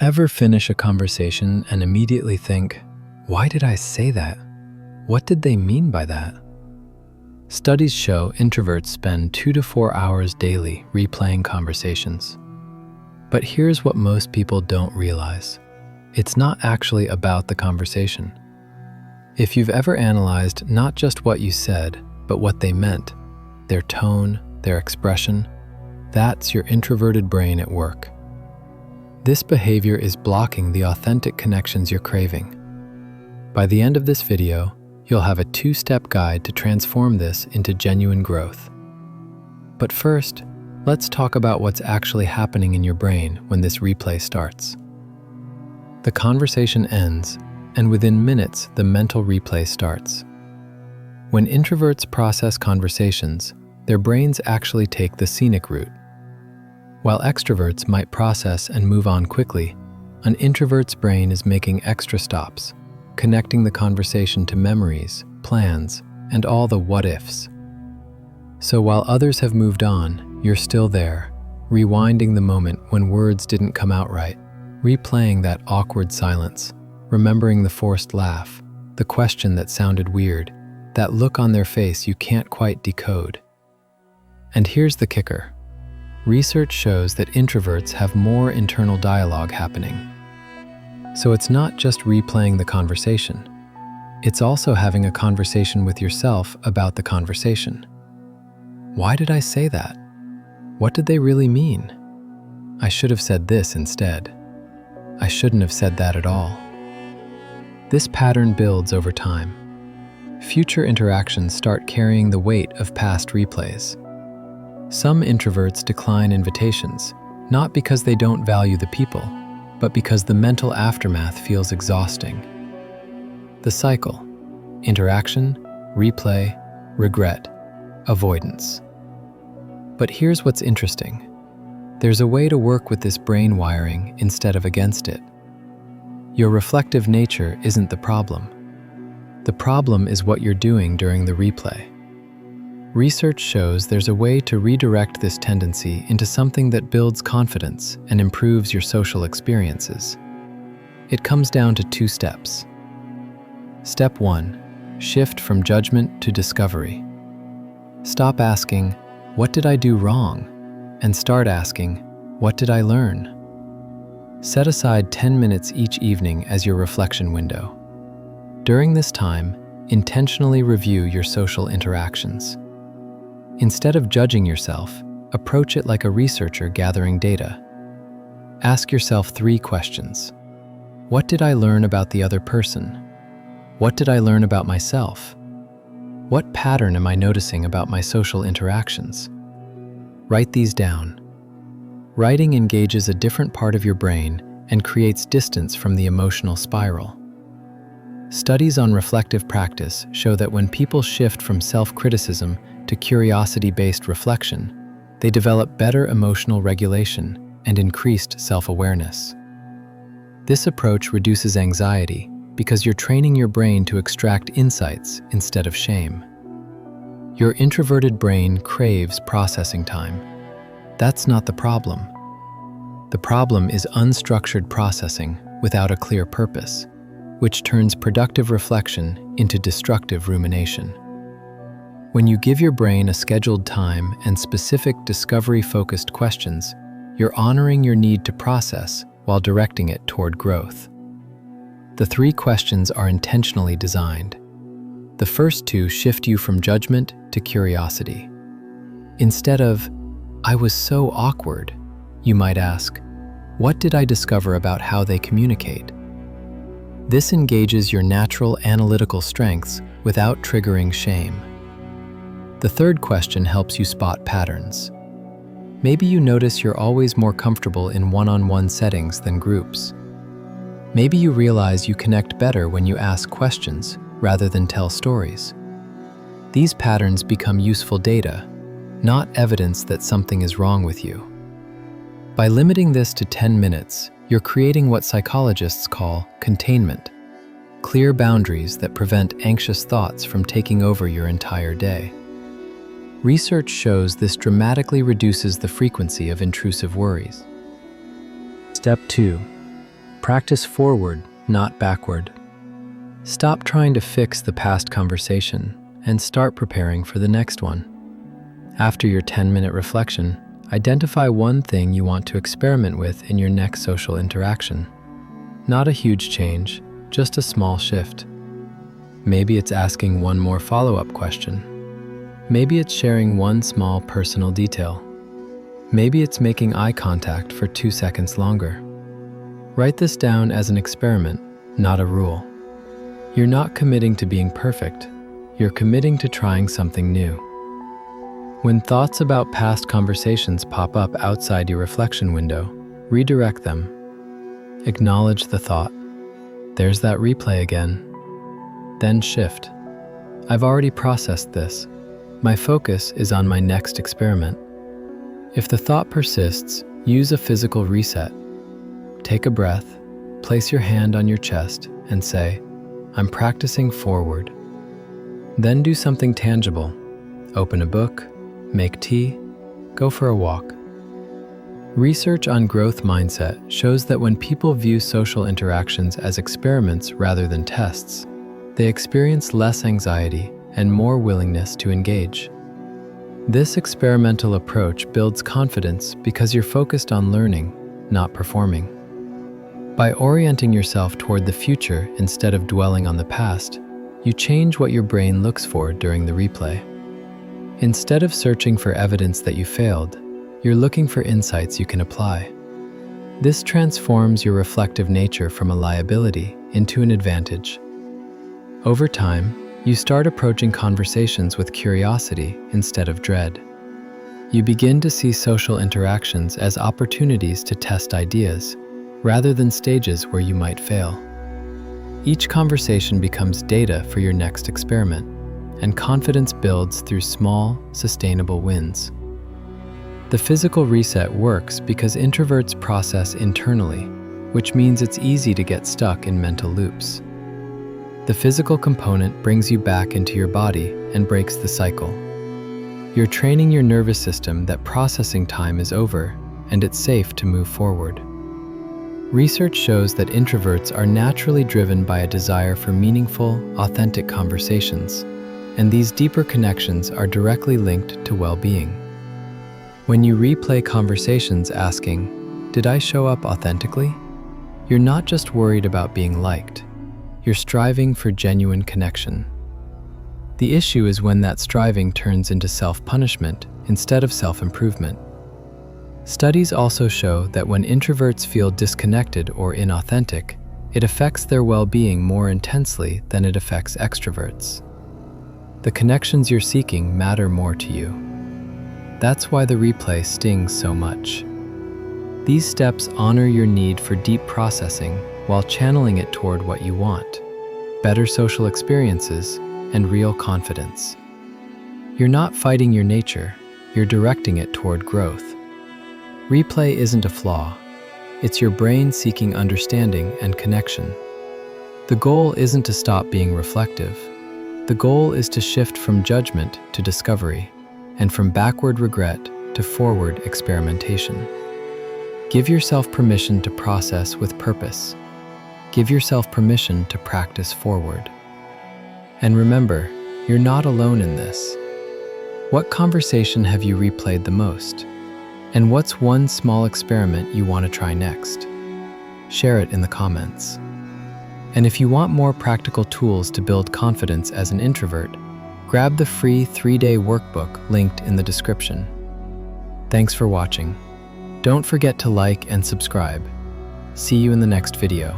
Ever finish a conversation and immediately think, why did I say that? What did they mean by that? Studies show introverts spend 2 to 4 hours daily replaying conversations. But here's what most people don't realize. It's not actually about the conversation. If you've ever analyzed not just what you said, but what they meant, their tone, their expression, that's your introverted brain at work. This behavior is blocking the authentic connections you're craving. By the end of this video, you'll have a 2-step guide to transform this into genuine growth. But first, let's talk about what's actually happening in your brain when this replay starts. The conversation ends, and within minutes, the mental replay starts. When introverts process conversations, their brains actually take the scenic route. While extroverts might process and move on quickly, an introvert's brain is making extra stops, connecting the conversation to memories, plans, and all the what-ifs. So while others have moved on, you're still there, rewinding the moment when words didn't come out right, replaying that awkward silence, remembering the forced laugh, the question that sounded weird, that look on their face you can't quite decode. And here's the kicker. Research shows that introverts have more internal dialogue happening. So it's not just replaying the conversation. It's also having a conversation with yourself about the conversation. Why did I say that? What did they really mean? I should have said this instead. I shouldn't have said that at all. This pattern builds over time. Future interactions start carrying the weight of past replays. Some introverts decline invitations, not because they don't value the people, but because the mental aftermath feels exhausting. The cycle: interaction, replay, regret, avoidance. But here's what's interesting. There's a way to work with this brain wiring instead of against it. Your reflective nature isn't the problem. The problem is what you're doing during the replay. Research shows there's a way to redirect this tendency into something that builds confidence and improves your social experiences. It comes down to 2 steps. Step 1, shift from judgment to discovery. Stop asking, what did I do wrong? And start asking, what did I learn? Set aside 10 minutes each evening as your reflection window. During this time, intentionally review your social interactions. Instead of judging yourself, approach it like a researcher gathering data. Ask yourself 3 questions. What did I learn about the other person? What did I learn about myself? What pattern am I noticing about my social interactions? Write these down. Writing engages a different part of your brain and creates distance from the emotional spiral. Studies on reflective practice show that when people shift from self-criticism to curiosity-based reflection, they develop better emotional regulation and increased self-awareness. This approach reduces anxiety because you're training your brain to extract insights instead of shame. Your introverted brain craves processing time. That's not the problem. The problem is unstructured processing without a clear purpose, which turns productive reflection into destructive rumination. When you give your brain a scheduled time and specific discovery-focused questions, you're honoring your need to process while directing it toward growth. The 3 questions are intentionally designed. The first 2 shift you from judgment to curiosity. Instead of, I was so awkward, you might ask, what did I discover about how they communicate? This engages your natural analytical strengths without triggering shame. The third question helps you spot patterns. Maybe you notice you're always more comfortable in one-on-one settings than groups. Maybe you realize you connect better when you ask questions rather than tell stories. These patterns become useful data, not evidence that something is wrong with you. By limiting this to 10 minutes, you're creating what psychologists call containment, clear boundaries that prevent anxious thoughts from taking over your entire day. Research shows this dramatically reduces the frequency of intrusive worries. Step 2. Practice forward, not backward. Stop trying to fix the past conversation and start preparing for the next one. After your 10-minute reflection, identify one thing you want to experiment with in your next social interaction. Not a huge change, just a small shift. Maybe it's asking one more follow-up question. Maybe it's sharing one small personal detail. Maybe it's making eye contact for 2 seconds longer. Write this down as an experiment, not a rule. You're not committing to being perfect. You're committing to trying something new. When thoughts about past conversations pop up outside your reflection window, redirect them. Acknowledge the thought. There's that replay again. Then shift. I've already processed this. My focus is on my next experiment. If the thought persists, use a physical reset. Take a breath, place your hand on your chest, and say, I'm practicing forward. Then do something tangible. Open a book, make tea, go for a walk. Research on growth mindset shows that when people view social interactions as experiments rather than tests, they experience less anxiety and more willingness to engage. This experimental approach builds confidence because you're focused on learning, not performing. By orienting yourself toward the future instead of dwelling on the past, you change what your brain looks for during the replay. Instead of searching for evidence that you failed, you're looking for insights you can apply. This transforms your reflective nature from a liability into an advantage. Over time, you start approaching conversations with curiosity instead of dread. You begin to see social interactions as opportunities to test ideas, rather than stages where you might fail. Each conversation becomes data for your next experiment, and confidence builds through small, sustainable wins. The physical reset works because introverts process internally, which means it's easy to get stuck in mental loops. The physical component brings you back into your body and breaks the cycle. You're training your nervous system that processing time is over and it's safe to move forward. Research shows that introverts are naturally driven by a desire for meaningful, authentic conversations, and these deeper connections are directly linked to well-being. When you replay conversations asking, "Did I show up authentically?" you're not just worried about being liked. You're striving for genuine connection. The issue is when that striving turns into self-punishment instead of self-improvement. Studies also show that when introverts feel disconnected or inauthentic, it affects their well-being more intensely than it affects extroverts. The connections you're seeking matter more to you. That's why the replay stings so much. These steps honor your need for deep processing while channeling it toward what you want: better social experiences and real confidence. You're not fighting your nature, you're directing it toward growth. Replay isn't a flaw. It's your brain seeking understanding and connection. The goal isn't to stop being reflective. The goal is to shift from judgment to discovery, and from backward regret to forward experimentation. Give yourself permission to process with purpose. Give yourself permission to practice forward. And remember, you're not alone in this. What conversation have you replayed the most? And what's one small experiment you want to try next? Share it in the comments. And if you want more practical tools to build confidence as an introvert, grab the free 3-day workbook linked in the description. Thanks for watching. Don't forget to like and subscribe. See you in the next video.